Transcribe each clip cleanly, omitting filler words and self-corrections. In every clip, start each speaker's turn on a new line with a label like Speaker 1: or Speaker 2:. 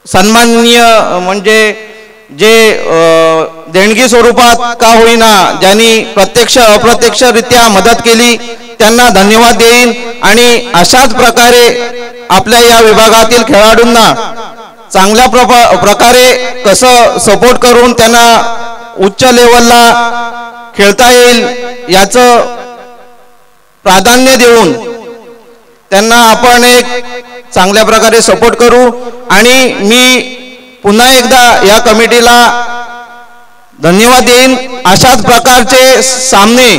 Speaker 1: सन्माननीय म्हणजे जे देणगी स्वरूपात का होईना ज्यांनी प्रत्यक्ष अप्रत्यक्षरित्या मदत केली त्यांना धन्यवाद देईन आणि अशाच प्रकारे आपल्या या विभागातील खेळाडूंना चांगल्या प्रकारे कसं सपोर्ट करून त्यांना उच्च लेवलला खेळता येईल याचं प्राधान्य देऊन त्यांना आपण एक चांगल्या प्रकारे सपोर्ट करू। आणि मी पुन्हा एकदा या कमिटीला धन्यवाद देईन। अशाच प्रकारचे सामने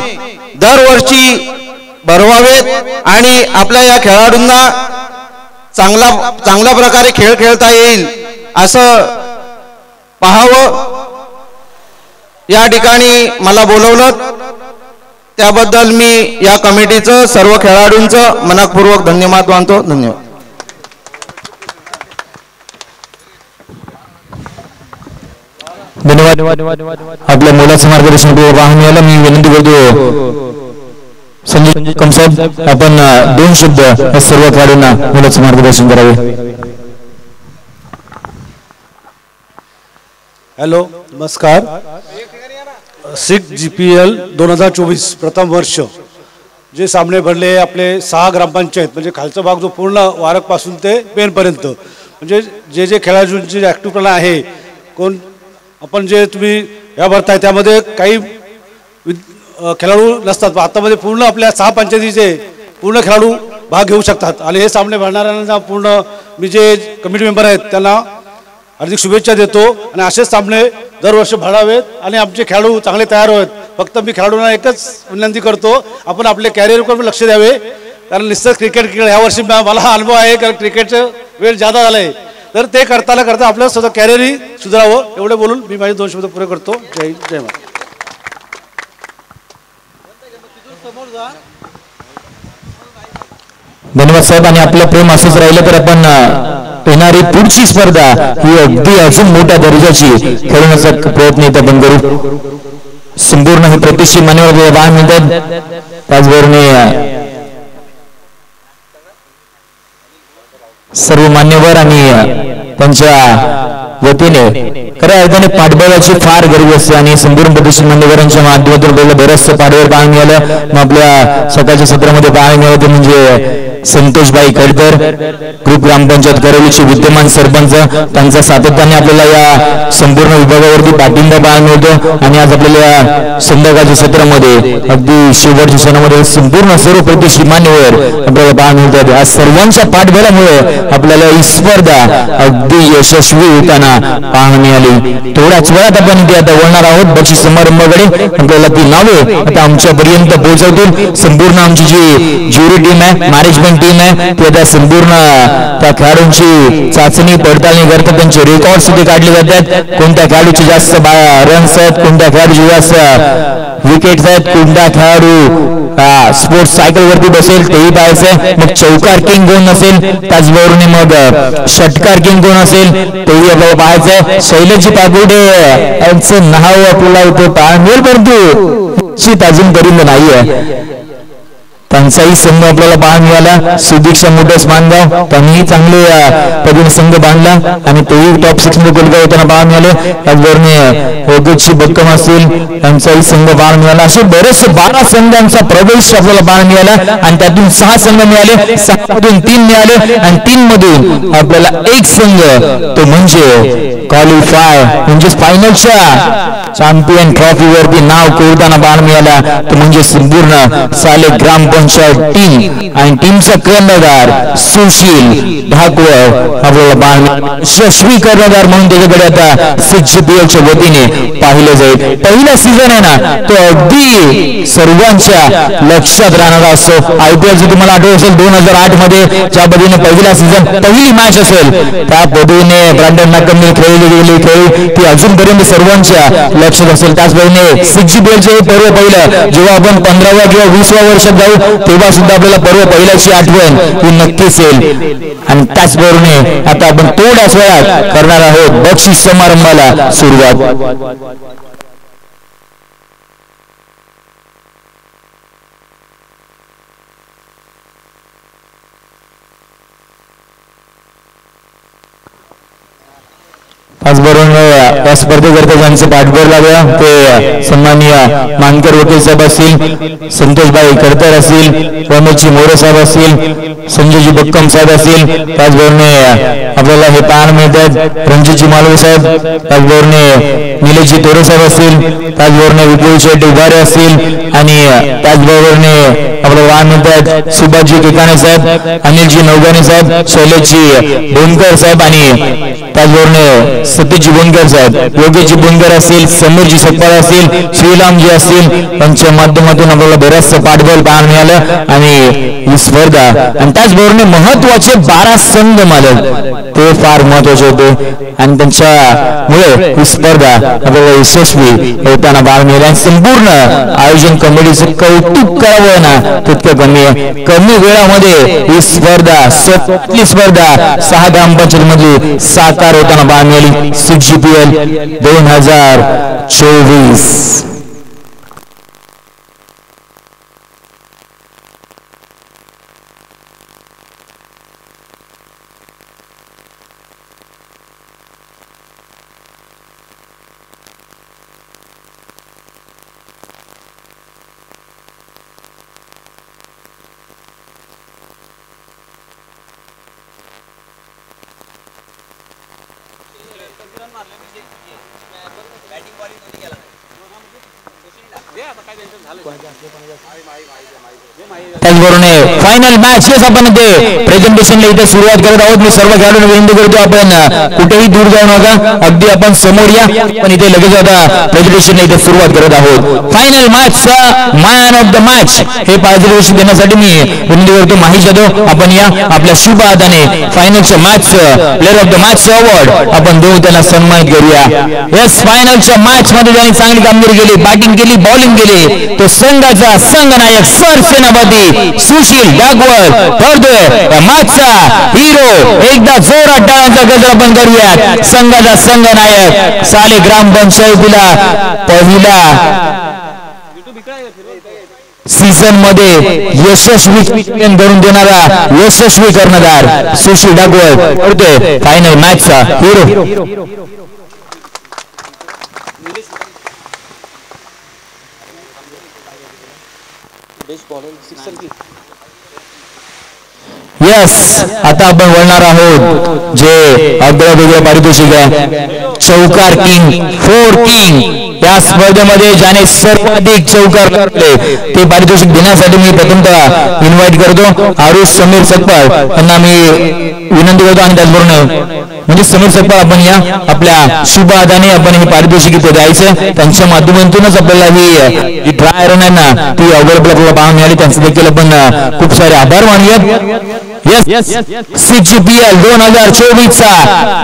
Speaker 1: दरवर्षी भरवावेत आणि आपल्या या खेळाडूंना चांगल्या प्रकारे खेळ खेळता येईल असं पाहावं। या ठिकाणी मला बोलवलं त्याबद्दल मी या कमिटीचं सर्व खेळाडूंचं मनपूर्वक धन्यवाद मानतो। धन्यवाद।
Speaker 2: धन्यवाद। आपल्या मुलाचं मार्गदर्शन वाहन मी विनंती करतो संजय कमसाहेब आपण 2 शब्द या सर्व खेळाडूंना मुलाचं मार्गदर्शन करावे।
Speaker 3: हॅलो नमस्कार। सिक GPL 2024 प्रथम वर्ष जे सामने भरले आपले 6 ग्रामपंचायत म्हणजे खालचा भाग जो पूर्ण वारकपासून ते पेनपर्यंत म्हणजे जे खेळाडूंची ॲक्टिव्हपणा आहे कोण आपण जे तुम्ही या भरताय त्यामध्ये काही खेळाडू नसतात आतामध्ये पूर्ण आपल्या 6 पंचायतीचे पूर्ण खेळाडू भाग घेऊ शकतात आणि हे सामने भरणाऱ्यांना पूर्ण मी जे कमिटी मेंबर आहेत त्यांना हार्दिक शुभेच्छा देतो आणि असेच सामने दरवर्षी भरावेत आणि आमचे खेळाडू चांगले तयार होत। फक्त मी खेळाडूंना एकच विनंती करतो आपण आपले कॅरियरवर लक्ष द्यावे कारण निश्चित क्रिकेट यावर्षी मला अनुभव आहे कारण क्रिकेटचं वेळ जादा झाला आहे तर ते करता आपलं स्वतः कॅरियरही सुधारावं एवढे बोलून मी माझे 2 शब्द पुरे करतो। जय हिंद जय महाराष्ट्र।
Speaker 2: धन्यवाद साहेब। आणि आपलं प्रेम असंच राहिलं तर आपण येणारी पुढची स्पर्धा ही अगदी अजून मोठ्या दर्जाची खेळण्याचा प्रयत्न इथे आपण करू। संपूर्ण हे प्रतिष्ठित मान्यवर वाहन मिळतात त्याचबरोबर सर्व मान्यवर आणि त्यांच्या वतीने खऱ्या अर्थाने पाठबळाची फार गरज असते आणि संपूर्ण प्रतिष्ठित मान्यवरांच्या माध्यमातून बरंचसं पाठबळ पाहायला मिळालं। मग आपल्या सकाळच्या सत्रामध्ये पाहायला मिळालं ते म्हणजे संतोषबाई खडतर ग्रुप ग्रामपंचायत करवलीचे विद्यमान सरपंच त्यांचा सातत्याने आपल्याला या संपूर्ण विभागावरती पाठिंबा पाहायला मिळतो आणि आज आपल्याला या संध्याकाळच्या सत्रामध्ये अगदी शेवटच्या क्षणामध्ये संपूर्ण सर्व प्रतिष्ठित मान्यवर आपल्याला पाहायला मिळतात। आज सर्वांच्या पाठबळामुळे आपल्याला ही स्पर्धा अगदी यशस्वी होताना पाहायला मिळाली। थोड्याच वेळात आपण इथे आता वळणार आहोत बक्षीस समारंभाकडे। आपल्याला ती नावे आता आमच्यापर्यंत पोहोचवतील संपूर्ण आमची जी ज्युरी टीम आहे मॅनेजमेंट टीम आहे ते आता संपूर्ण त्या खेळाडूंची चाचणी पडताळणी करतात त्यांचे रेकॉर्ड्स इथे काढले जातात। कोणत्या खेळाडूचे जास्त रन्स आहेत कोणत्या खेळाडूचे जास्त विकेट्स आहेत कोणत्या खेळाडू स्पोर्ट्स सायकल वरती बसेल तेही पाहायचंय। मग चौकार किंग कोण असेल त्याचबरोबर मग षटकार किंग कोण असेल तेही आपल्याला पाहायचंय। शैलजी पागोडे यांचं नाव आपल्याला इथे पाहायला मिळेल परंतु शीत अजूनपर्यंत नाहीये त्यांचाही संघ आपल्याला पाहायला मिळाला। सुदीक्षा मोटर्स मानगाव त्यांनीही चांगले पद्धतीने संघ बांधला आणि तेही टॉप 6 मध्ये क्वालिफाय होताना पाहायला मिळाले। त्याचबरोबर ओगेची बक्कम असतील त्यांचाही संघ पाहायला मिळाला। असे बरेचसे 12 संघांचा प्रवेश आपल्याला पाहायला मिळाला आणि त्यातून 6 संघ मिळाले 6 मधून 3 मिळाले आणि 3 मधून आपल्याला 1 संघ तो म्हणजे क्वालिफाय म्हणजे फायनलच्या चॅम्पियन ट्रॉफी वरती नाव कोरताना पाहायला मिळाला तो म्हणजे संपूर्ण साले ग्रामपंचायत टीम आणि टीमचा कर्णधार सुशील ढाकवर आपल्याला पाहायला यशस्वी कर्णधार म्हणून त्याच्याकडे आता 6 GPL च्या वतीने पाहिलं जाईल। पहिला सीझन आहे ना तो अगदी सर्वांच्या लक्षात राहणारा असतो। IPL जर तुम्हाला आठवत असेल 2008 मध्ये ज्या पद्धतीने पहिला सीझन पहिली मॅच असेल त्या पद्धतीने ब्रँडन मॅककमने खेळली गेली खेळी ती अजूनपर्यंत सर्वांच्या लक्षात असेल। त्याचप्रमाणे 6 GPL चे पर्व पहिलं जेव्हा आपण 15व्या किंवा 20व्या वर्षात जाऊ तेव्हा सुद्धा आपल्याला पर्व पहिल्याची आठवण ही नक्कीच येईल। आणि त्याचबरोबर आता आपण थोड्याच वेळात करणार आहोत बक्षीस समारंभाला सुरुवात। त्याचबरोबर या स्पर्धेकरता ज्यांचे पाठबळ लागला ते सन्माननीय मानकर वकील साहेब असतील, संतोषबाई करतर असतील, प्रमोदजी मोरे साहेब असतील, संजयजी बक्कम साहेब असतील, त्याचबरोबर आपल्याला हे पाहणं मिळतात रणजितजी मालवे साहेब, त्याचबरोबर निलेशजी तोरे साहेब असतील, त्याचबरोबर विपुल शेट्टी उभारे असतील आणि त्याचबरोबर आपल्याला पाहणं मिळतात सुभाषजी केकाणे साहेब, अनिलजी नवगाणे साहेब, शैलेशजी बोनकर साहेब आणि त्याचबरोबर सतीशजी बोनकर साहेब, योगेशजी बोनकर असतील, समीरजी सकपाळ असतील, श्रीरामजी असतील, त्यांच्या माध्यमातून आपल्याला बरंचसं पाठबळ पाहायला मिळालं आणि ही स्पर्धा आणि त्याचबरोबर महत्वाचे 12 संघ मालक ते फार महत्वाचे होते आणि त्यांच्यामुळे ही स्पर्धा आपल्याला यशस्वी होताना पाहायला मिळाली आणि संपूर्ण आयोजन कमिटीचं कौतुक करावं ना तितकं कमी आहे. कमी वेळामध्ये ही स्पर्धा स्वतःतली स्पर्धा 6 ग्रामपंचायत मध्ये साकार होताना पाहायला मिळाली. CGPL 2024. त्याचबरोबर फायनल मॅच हेच आपण ते प्रेझेंटेशनला इथे सुरुवात करत आहोत. मी सर्व खेळाडूंना विनंती करतो आपण कुठेही दूर जाऊ नका, अगदी आपण समोर या. पण इथे लगेच आता प्रेझेंटेशनला इथे सुरुवात करत आहोत. फायनल मॅचचा मॅन ऑफ द मॅच हे पारितोषिक देण्यासाठी मी विनंती करतो माही जाधव आपण या. आपल्या शुभ हाताने फायनलच्या match player of the match award आपण देऊ, त्यांना सन्मानित करूया. यस, फायनलच्या मॅच मध्ये त्यांनी चांगली कामगिरी केली, बॅटिंग केली, बॉलिंग केली. तो संघाचा संघनायक सरसेनापती सुशील डागवळ ठरतोय या मॅचचा हिरो. एकदा जोरात टाळ्यांचा गजर आपण करूयात. संघाचा संघनायक साले ग्रामपंचायतीला पहिला सीझन मध्ये यशस्वी करून देणारा यशस्वी कर्णधार सुशील डागवळ ठरतोय फायनल मॅचचा हिरो. यस, आता आपण वळणार आहोत जे अग्रवेगळे पारितोषिक आहे चौकार किंग, 4 किंग. या स्पर्धेमध्ये ज्याने सर्वाधिक चौकार काढले ते पारितोषिक देण्यासाठी मी प्रथमतः इन्व्हाइट करतो आरुष समीर सकपाळ यांना मी विनंती करतो. आणि त्याचबरोबर म्हणजे समीर सकपाळ आपण या आपल्या शुभ हाताने आपण हे पारितोषिक इथे द्यायचं. त्यांच्या माध्यमातूनच आपल्याला ही ड्राय रन आहे ना ती अवेलेबल आपल्याला पाहायला मिळाली. त्यांचे देखील आपण खूप सारे आभार मानूयात. यस, CGPL 2024 चा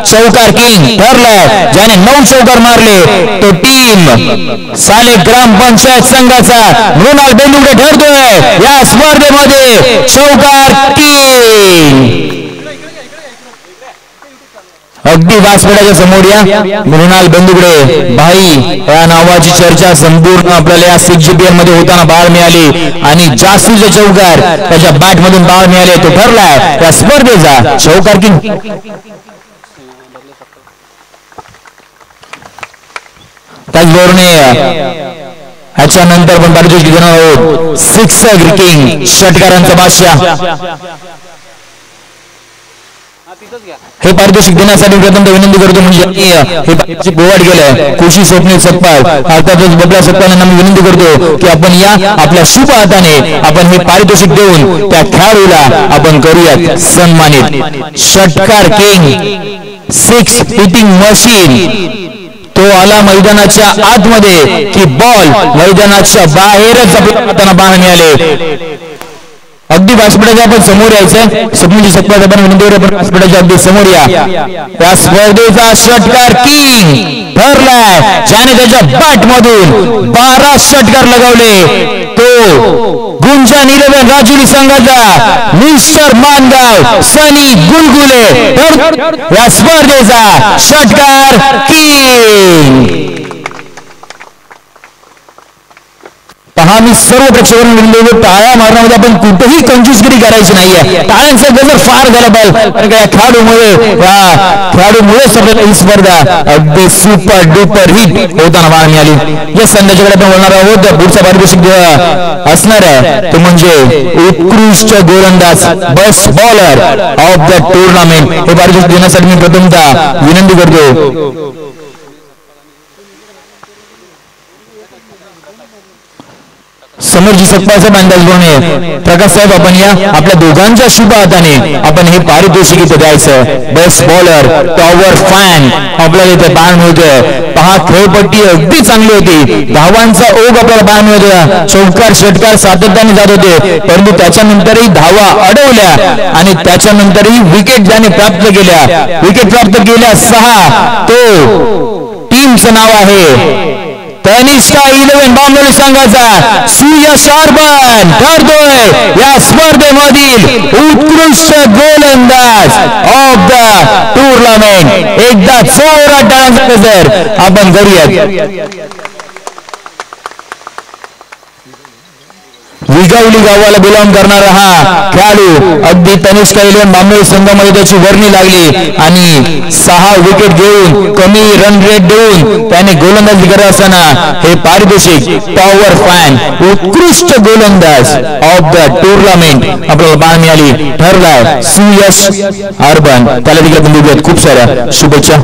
Speaker 2: चौकार किंग ठरलाय. ज्याने 9 चौकार मारले तो टीम साले ग्रामपंचायत संघाचा मृणाल बेंदुगडे ठरतोय या स्पर्धेमध्ये चौकार किंग. अगदी व्यासपीठाच्या समोर या. मृणाल बेंदुगडे भाई या नावाची चर्चा संपूर्ण आपल्याला या CGPL मध्ये होताना पाहायला मिळाली आणि जास्तीचे चौकार त्याच्या बॅट मधून पाहायला मिळाले. तो ठरलाय या स्पर्धेचा चौकार किंग. त्याचबरोबर ह्याच्यानंतर पण पारितोषिक देणार आहोत सिक्सर किंग, षटकारांचा बादशाह. हे पारितोषिक देण्यासाठी प्रथम विनंती करतो म्हणजे हे पारितोषिक प्रोव्हाइड केलंय खुशी स्वप्नील सकपाळ अर्थातच बबला सकपाळ यांना मी विनंती करतो की आपण या आपल्या शुभ हाताने आपण हे पारितोषिक देऊन त्या खेळाडूला आपण करूयात सन्मानित. षटकार किंग, 6 हिटिंग मशीन. तो आला मैदानाच्या आतमध्ये की बॉल मैदानाच्या बाहेरच आपल्याला पाहायला मिळाले. अगदी व्यासपीठाच्या आपण समोर यायचंय. स्वप्नील सकपाळ आपण विनंती करू आपण व्यासपीठाच्या अगदी समोर या. या स्पर्धेचा षटकार किंग ठरलाय ज्याने त्याच्या बॅट मधून 12 षटकार लगावले तो गुंजन 11 राजुरी संघाचा मिस्टर मानगाव सनी गुलगुले या स्पर्धेचा षटकार किंग. पहा मी सर्व प्रेक्षकांना विनंती टाळ्या मारण्यामध्ये आपण कुठेही कंजूसगिरी करायची नाहीये. टाळ्यांचा गजर फार झाला पाहिजे कारण या खेळाडूमुळे ही स्पर्धा अगदी सुपर डुपर हिट होताना पाहायला मिळाली. या संघाच्याकडे आपण बोलणार आहोत. पुढचा पारितोषिक असणार आहे तो म्हणजे उत्कृष्ट गोलंदाज best bowler of the tournament. हे पारितोषिक देण्यासाठी मी प्रथमतः विनंती करतो समोरजी सकपाळचा अंदाज घेऊन प्रकाश साहेब आपण या आपल्या दोघांच्या शुभ हाताने आपण हे पारितोषिक इथे द्यायचं. बेस्ट बॉलर टॉवर फॅन आपल्याला इथे पाहायला मिळतोय. पहा खेळपट्टी अगदी चांगली होती. धावांचा ओघ आपल्याला पाहायला मिळतोय. चौकार षटकार सातत्याने जात होते परंतु त्याच्यानंतरही धावा अडवल्या आणि त्याच्यानंतरही विकेट ज्याने प्राप्त केल्या विकेट प्राप्त केल्या 6. तो टीमचं नाव आहे तनिष्का 11 बांबोली संघाचा सुयश अर्बन ठरतोय या स्पर्धेमधील उत्कृष्ट गोलंदाज ऑफ द टुर्नामेंट. एकदा जोरात टाळ्यांचा गजर आपण करूयात. विगावली गावाला बिलॉंग करणारा हा खेळाडू अगदी तनिष्का 11 बांबोली संघामध्ये त्याची वर्णी लागली आणि 6 विकेट घेऊन कमी रन रेट देऊन त्याने गोलंदाजी करत असताना हे पारितोषिक टॉवर फॅन उत्कृष्ट गोलंदाज ऑफ द टुर्नामेंट आपल्याला पाहायला मिळाली. ठरलाय सुयश अर्बन. त्याला देखील आपण देऊयात खूप साऱ्या शुभेच्छा.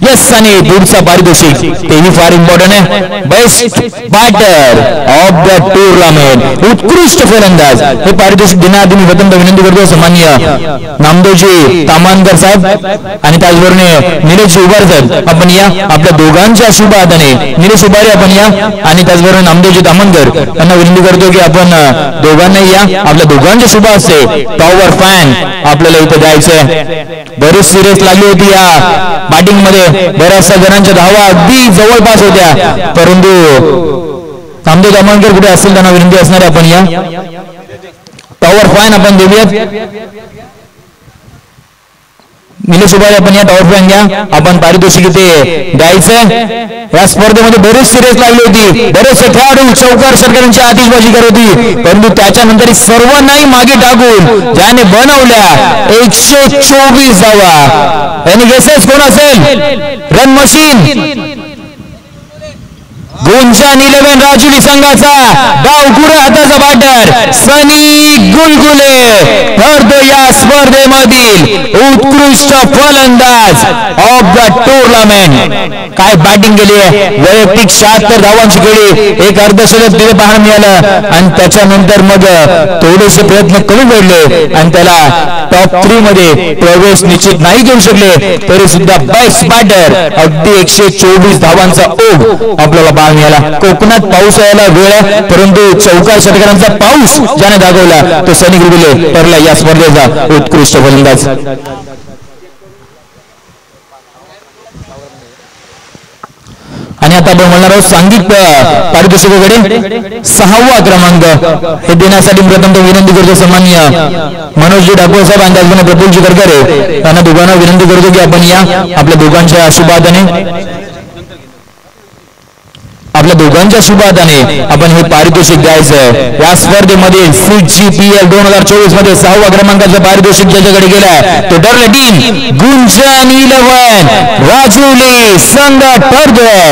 Speaker 2: यस आणि पुढचा पारितोषिक तेही फार इम्पॉर्टंट आहे. Best batter of the tournament उत्कृष्ट फलंदाज. हे पारितोषिक देण्याआधी मी प्रथम विनंती करतो सन्माननीय नामदेवजी तामानकर साहेब आणि त्याचबरोबर निलेश उभार साहेब आपण या आपल्या दोघांच्या शुभ हाताने निलेश उभारे आपण या आणि त्याचबरोबर नामदेवजी तामानकर यांना विनंती करतो की आपण दोघांनाही या आपल्या दोघांच्या शुभ हस्ते टॉवर फॅन आपल्याला इथे द्यायचंय. बरीच सिरियस लागली होती या बॅटिंग मध्ये. बऱ्याचशा जणांच्या धावा अगदी जवळपास होत्या परंतु नामदेव तामानकर कुठे असतील त्यांना विनंती असणार आहे आपण या टॉवर फॅन आपण देऊयात. निलेश उभारे आपण या टॉवर फॅन घ्या. आपण पारितोषिक इथे द्यायचंय. या स्पर्धेमध्ये बरेच सिरियस लागली होती. बरेचसे खेळाडू चौकार षटकारांची आतिषबाजी करत होती परंतु त्याच्यानंतर सर्वांनाही मागे टाकून ज्याने बनवल्या 124 धावा. यांनी गेसेस कोण असेल? रन मशीन गुंजन 11 राजुली संघाचा डावखुऱ्या हाताचा बॅटर सनी गुलगुले ठरतो या स्पर्धेमधील उत्कृष्ट फलंदाज ऑफ द टुर्नामेंट. काय बॅटिंग केली आहे. वैयक्तिक 76 धावांची केली. एक अर्धशतक तिथे पाहायला मिळालं आणि त्याच्यानंतर मग थोडेसे प्रयत्न कमी पडले आणि त्याला टॉप 3 मध्ये प्रवेश निश्चित नाही करू शकले तरी सुद्धा बेस्ट बॅटर अगदी 124 धावांचा ओघ आपल्याला मिळाला. कोकणात पाऊस यायला वेळ आहे परंतु चौकार षटकारांचा पाऊस ज्याने दाखवला तो सनी गुलगुले ठरला या स्पर्धेचा उत्कृष्ट फलंदाज. आणि आता आपण म्हणणार आहोत सांघिक पारितोषिकाकडे 6वा क्रमांक हे देण्यासाठी प्रथम विनंती करतो सन्माननीय मनोजजी ठाकूर साहेब आणि त्याचबरोबर प्रफुल्लजी करकरे यांना दोघांना विनंती करतो की आपण या आपल्या दोघांच्या शुभादाने आपल्या दोघांच्या शुभादाने आपण हे पारितोषिक द्यायचं. या स्पर्धेमध्ये CGPL 2024 मध्ये 6वा क्रमांकाचं पारितोषिक ज्याच्याकडे गेलाय तो ठरला टीम गुंजन 11 राजुली संघ ठरतोय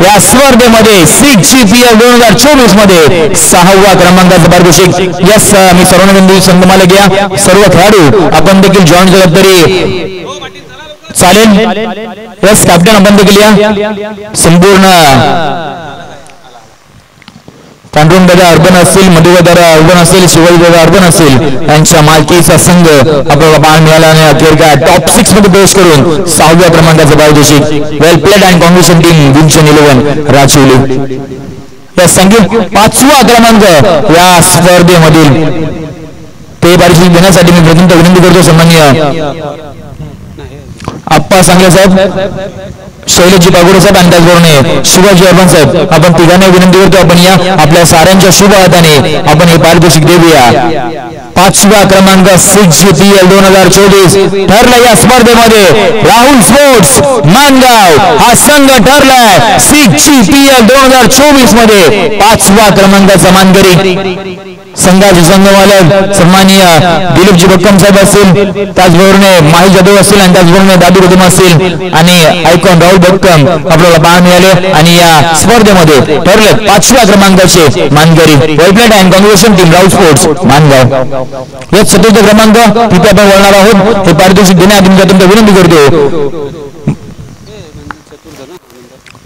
Speaker 2: या स्पर्धेमध्ये CGPL 2024 मध्ये 6वा क्रमांकाचं पारितोषिक. यस मी सर्वांना संगमाला घ्या. सर्व खेळाडू आपण देखील जॉईन केलं तरी चालेल. यस कॅप्टन आपण देखील या. संपूर्ण पांडुरंग दादा अर्बन असतील मधुकर दादा अर्बन असेल शिवाजी दादा अर्बन असेल यांच्या मालकीचा संघ आपल्याला पाहायला मिळाला आणि अखेर काय टॉप 6 मध्ये प्रवेश करून 6व्या क्रमांकाचं पारितोषिक. वेल प्लेड अँड कॉंग्रेशन टीम गुंजन 11 राजुली. या संघी 5वा क्रमांक या स्पर्धेमधील ते पारितोषिक देण्यासाठी मी प्रथम विनंती करतो सन्माननीय आप्पा सांगले साहेब शैलजी पागोडे साहेब आणि त्याचबरोबर शिवाजी अर्बन साहेब आपण तिघांना विनंती करतो आपण या आपल्या साऱ्यांच्या शुभ हाताने आपण हे पारितोषिक देऊया. 5वा क्रमांक 6GPL 2024 ठरला या स्पर्धेमध्ये राहुल स्पोर्ट्स मानगाव हा संघ ठरलाय 6GPL 2024 मध्ये 5वा क्रमांकाचा मानकरी. संघाचे संघमालक सन्माननीय दिलीपजी बक्कम साहेब असतील, त्याचबरोबर माही जाधव असतील आणि त्याचबरोबर दादू कदम असतील आणि आयकॉन राहुल बक्कम आपल्याला पाहायला मिळाले आणि या स्पर्धेमध्ये ठरले 5व्या क्रमांकाचे मानकरी. Well played and congratulation team Rahul sports Mangaon. या 4th क्रमांक तिथे आपण वळणार आहोत. हे पारितोषिक देण्यात तुमच्या विनंती करतो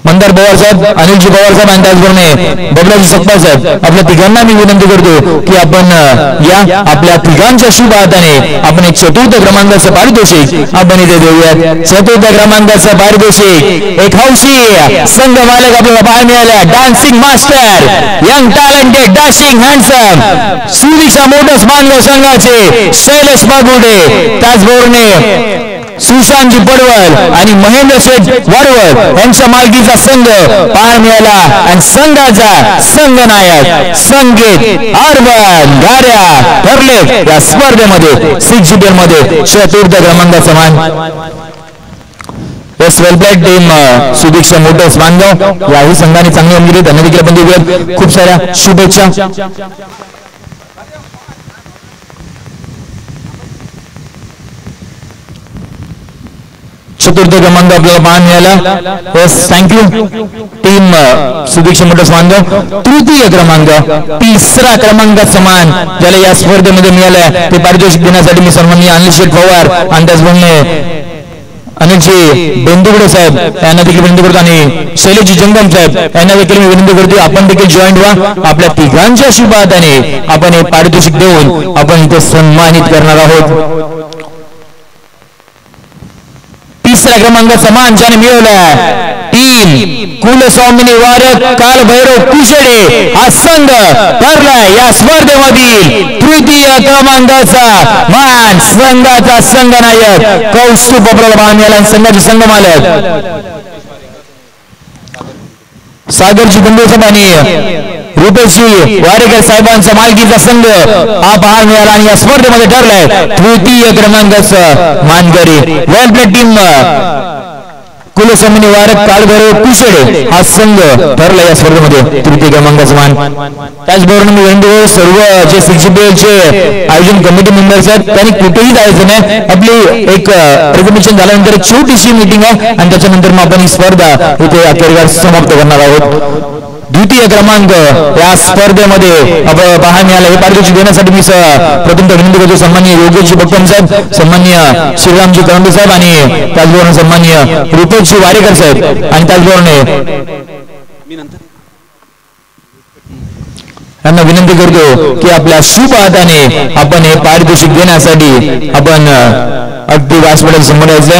Speaker 2: मंदार पवार साहेब, अनिलजी पवार साहेब आणि त्याचबरोबर बबलाजी सकपाल साहेब, आपल्या तिघांना मी विनंती करतो की आपण या आपल्या तिघांच्या शुभ हाताने आपण एक 4th क्रमांकाचं पारितोषिक आपण इथे देऊयात. 4th क्रमांकाचं पारितोषिक एक हौशी संघ मालक आपल्याला पाहायला मिळाल्या dancing master young talented dashing handsome Sudiksha motors Mangaon संघाचे शैलेश बागुडे, त्याचबरोबर सुशांतजी पडवळ आणि महेंद्र शेठ वाडवळ यांच्या मालकीचा संघ पाहायला मिळाला आणि संघाचा संघनायक संकेत अर्बन गाड्या ठरले या स्पर्धेमध्ये 6GPL मध्ये 4th क्रमांकाचा मान. Best well played team Sudiksha motors Mangaon याही संघाने चांगली कामगिरी त्यांना देखील आपण देऊयात खूप साऱ्या शुभेच्छा. 4th क्रमांक आपल्याला पाहायला मिळाला. Yes thank you team Sudiksha motors Mangaon. 3य क्रमांक 3रा क्रमांकाचा मान ज्याला या स्पर्धेमध्ये मिळाला ते पारितोषिक देण्यासाठी मी सन्माननीय अनिल शेठ पवार आणि त्याचबरोबर अनिलजी बेंदुगडे साहेब यांना देखील विनंती करतो आणि शैलेशजी जंगम साहेब यांना देखील मी विनंती करतो आपण देखील जॉईन व्हा. आपल्या तिघांच्या शुभ हाताने आपण हे पारितोषिक देऊन आपण इथे सन्मानित करणार आहोत. 3ऱ्या क्रमांकाचा मान ज्याने मिळवला टीम कुलस्वामिनी वारक कालभैरव कुशडे हा संघ ठरलाय या स्पर्धेमधील 3य क्रमांकाचा मान संघाचा संघनायक कौस्तुभ आपल्याला मान मिळाला. संघाचे संघमालक सागरजी गंभीर आणि रुपेशजी वारेकर साहेबांचा मालकीचा संघ हा पाहायला मिळाला आणि या स्पर्धेमध्ये ठरलाय 3य क्रमांकाचा मानकरी. वेल प्लेड टीम कुलस्वामिनी वारक कालभैरव कुशडे हा संघ ठरला या स्पर्धेमध्ये 3य क्रमांकाचा मान. त्याचबरोबर मी विनंती सर्व जे 6GPL चे आयोजन कमिटी मेंबर्स आहेत त्यांनी कुठेही जायचं नाही. आपली एक प्रेझेंटेशन झाल्यानंतर एक छोटीशी मीटिंग आहे आणि त्याच्यानंतर मग आपण ही स्पर्धा इथे अखेरकार समाप्त करणार आहोत. 2य क्रमांक या स्पर्धेमध्ये आपण पाहायला मिळाला. हे पारितोषिक देण्यासाठी मी प्रथम विनंती करतो सन्माननीय योगेशजी बक्कम साहेब, सन्माननीय श्रीरामजी कळंबे साहेब आणि त्याचबरोबर सन्माननीय रुपेशजी वारेकर साहेब आणि त्याचबरोबर यांना विनंती करतो की आपल्या शुभ हाताने आपण हे पारितोषिक देण्यासाठी आपण अगदी व्यासपीठात संबंधायचं.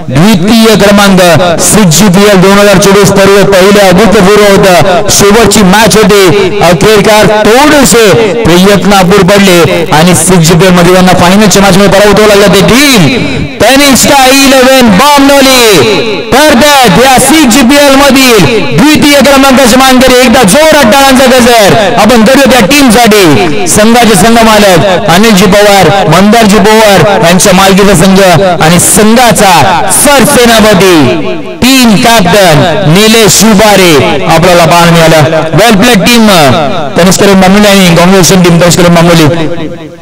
Speaker 2: 2य क्रमांक 6GPL 2024 पर्व पहिल्या अभूतपूर्व होतं. शेवटची मॅच होती. अखेरकार थोडेसे प्रयत्नापूर पडले आणि 6GPL मध्ये त्यांना फायनलच्या मॅच मध्ये पराभूत व्हावं लागलं. ते टीम तनिष्का 11 बॉम्बनोली ठरतात या 6GPL मधील 2य क्रमांकाचे मानकरी. एकदा जोरात टाळ्यांचा गजर आपण करूया त्या टीम साठी. संघाचे संघमालक अनिलजी पवार, मंदारजी पवार यांच्या मालकीचा संघ आणि संघाचा सरसेनापती टीम कॅप्टन निलेश शुभारे आपल्याला पाहायला मिळाला. वेल प्लेड टीम तनिष्कर मामुली आणि काँग्रेसन टीम तनिष्कर मामुली.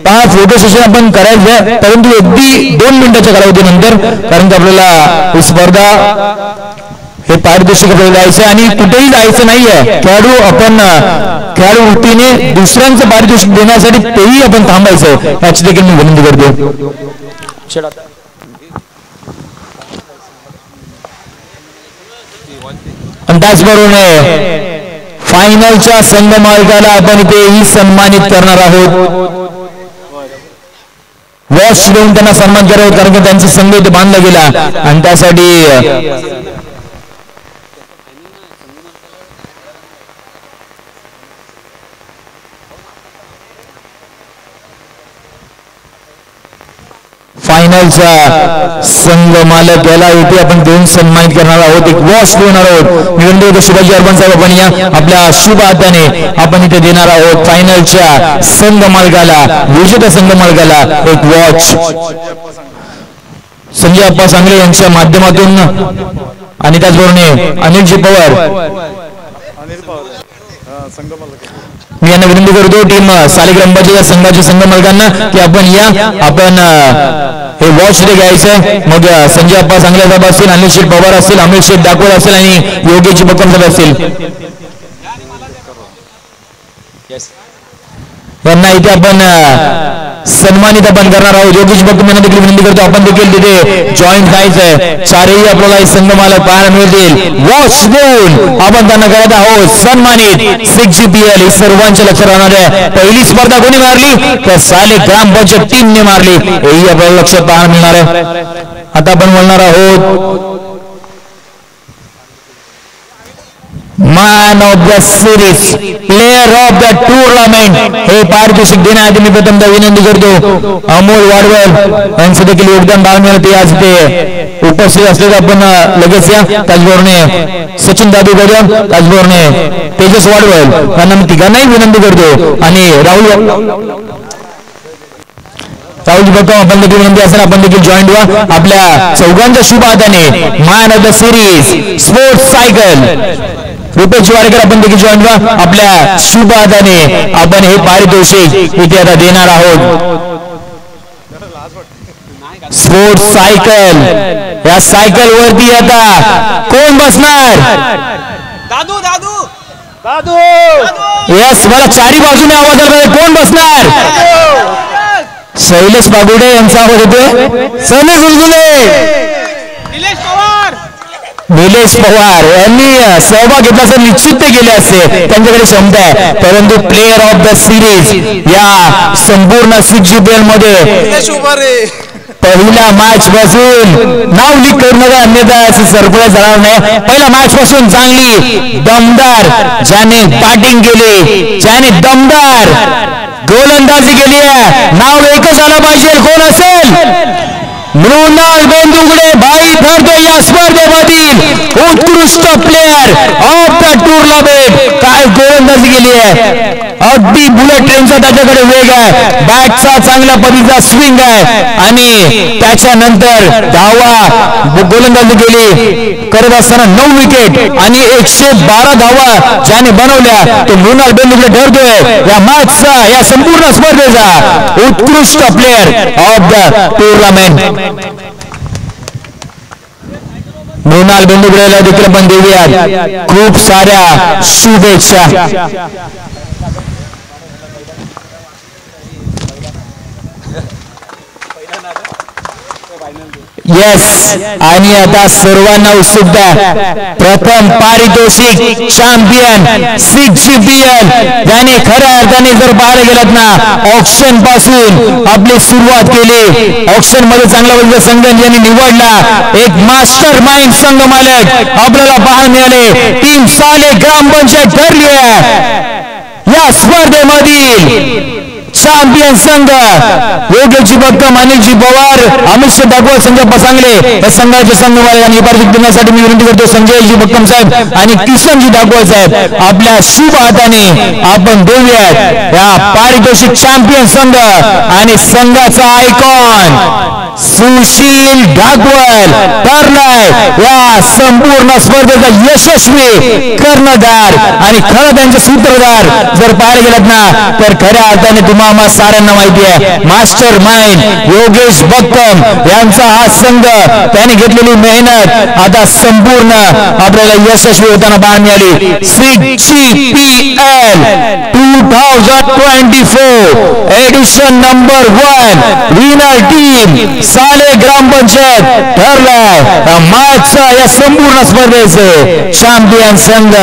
Speaker 2: पहा फोटो सेशन आपण करायचं परंतु अगदी 2 मिनिटाच्या कालावधीनंतर, कारण की आपल्याला ही स्पर्धा हे पारितोषिक आपल्याला जायचं आणि कुठेही जायचं नाहीये. खेळाडू वृत्तीने दुसऱ्यांचं पारितोषिक देण्यासाठी तेही आपण थांबायचं याची देखील मी विनंती करतो. आणि त्याचबरोबर फायनलच्या संघ मालकाला आपण इथेही सन्मानित करणार आहोत. वॉच देऊन त्यांना सन्मान करावं कारण की त्यांचा संघ इथे बांधला गेला आणि त्यासाठी फायनल अमोलचा संघ मालक याला इथे आपण देऊन सन्मानित करणार आहोत. एक वॉच देणार आहोत. मी म्हणतो शिवाजी अर्बन साहेब आपण या आपल्या शुभ हाताने आपण इथे देणार आहोत फायनलच्या संघ मालकाला, विजेता संघ मालकाला एक वॉच. संजय अप्पा सांगले यांच्या माध्यमातून आणि त्याचबरोबर अनिलजी पवार मी यांना विनंती करतो टीम सालिग्रामबाजी या संघाच्या संघ मालकांना की आपण या आपण हे वॉच इथे घ्यायचं. मग संजय अप्पा सांगले साहेब असतील, अनिल शेठ पवार असतील, अमित शेठ डाकोर असेल आणि योगेश बक्कम साहेब असतील. यांना इथे आपण सन्मानित आपण करणार आहोत. योगेश बक्कम यांना देखील विनंती करतो आपण देखील तिथे जॉईन व्हायचंय. चारही आपल्याला संघ मालक पाहायला मिळतील. वॉच देऊन आपण त्यांना करत आहोत सन्मानित. 6GPL ही सर्वांच्या लक्षात राहणार आहे. पहिली स्पर्धा कोणी मारली तर सालिग्रामबाजी टीमने मारली, हेही आपल्याला लक्षात पाहायला मिळणार आहे. आता आपण बोलणार आहोत man of the series, player of the tournament. हे पारितोषिक देण्याआधी मी प्रथमतः विनंती करतो अमोल वाडवल यांचं देखील योगदान पाहायला ते आज ते उपस्थित असलेले आपण लगेच या. त्याचबरोबर सचिन दादू गडम, त्याचबरोबर तेजस वाडवल यांना मी तिघांनाही विनंती करतो आणि राहुल बघतो आपण देखील विनंती असेल आपण देखील जॉईन व्हा. आपल्या चौघांच्या शुभ हाताने man of the series sports cycle Rupesh Jivarkar आपण देखील जॉईन व्हा. आपल्या शुभ हाताने आपण हे पारितोषिक इथे आता देणार आहोत. स्पोर्ट्स सायकल, या सायकल वरती आता कोण बसणार?
Speaker 1: दादू दादू दादू.
Speaker 2: यस, मला चारी बाजूने आवाज आला. कोण बसणार? शैलेश बागुडे यांचा आवाज येतोय. सनी गुलगुले, निलेश पवार यांनी सहभाग घेतला असं निश्चित ते गेले असते, त्यांच्याकडे क्षमता आहे. परंतु प्लेअर ऑफ द सिरीज या संपूर्ण 6GPL मध्ये पहिला मॅच पासून नाव लीक करू नका, अन्यथा सरप्राईज जाणार नाही. पहिला मॅच पासून चांगली दमदार ज्याने बॅटिंग केली, ज्याने दमदार गोलंदाजी केली आहे, नाव एकच आलं पाहिजे. कोण असेल? मृणाल बेंदुगडे भाई ठरतो या स्पर्धेमधील उत्कृष्ट प्लेअर ऑफ द टुर्नामेंट. काय गोलंदाजी केली आहे, अगदी बुलेट ट्रेनचा त्याच्याकडे वेग आहे, बॅटचा चांगल्या पद्धतीचा स्विंग आहे आणि त्याच्यानंतर धावा गोलंदाजी केली करत असताना 9 विकेट आणि 112 धावा ज्याने बनवल्या तो मृणाल बेंदुगडे ठरतोय या मॅचचा, या संपूर्ण स्पर्धेचा उत्कृष्ट player of the tournament. Mrunal बेंदुगडेला देखील आपण देऊयात खूप साऱ्या शुभेच्छा. येस, आणि आता सर्वांना उत्सुकता. प्रथम पारितोषिक चॅम्पियन 6GPL ज्याने खऱ्या अर्थाने जर पाहायला गेलात ना ऑक्शन पासून आपली सुरुवात केली. ऑक्शन मध्ये चांगला वर्ग संघ ज्यांनी निवडला, एक मास्टर माइंड संघ मालक आपल्याला पाहायला मिळाले. टीम सालिग्रामबाजी ठरली आहे या स्पर्धेमधील चॅम्पियन संघ. योगेशजी बक्कम, अनिलजी पवार, अमित शेठ डाकोर, संजय पसांगले या संघाचे संघ आणि पारितोषिक देण्यासाठी मी विनंती करतो संजयजी बक्कम साहेब आणि किशनजी डाकोर साहेब आपल्या शुभ हाताने आपण देऊयात या पारितोषिक चॅम्पियन संघ आणि संघाचा आयकॉन सुशील ढाकवल ठरलाय या संपूर्ण स्पर्धेचा यशस्वी कर्णधार आणि खरं त्यांचे सूत्रधार जर पाहायला गेलात ना तर खऱ्या अर्थाने तुम्हाला साऱ्यांना माहिती आहे मास्टर माइंड योगेश बक्कम यांचा हा संघ, त्याने घेतलेली मेहनत आता संपूर्ण आपल्याला यशस्वी होताना पाहायला मिळाली. 6GPL 2024 edition number 1 winner team सालिग्रामबाजी ठरलाय मॅचचा या संपूर्ण स्पर्धेचे चॅम्पियन संघ.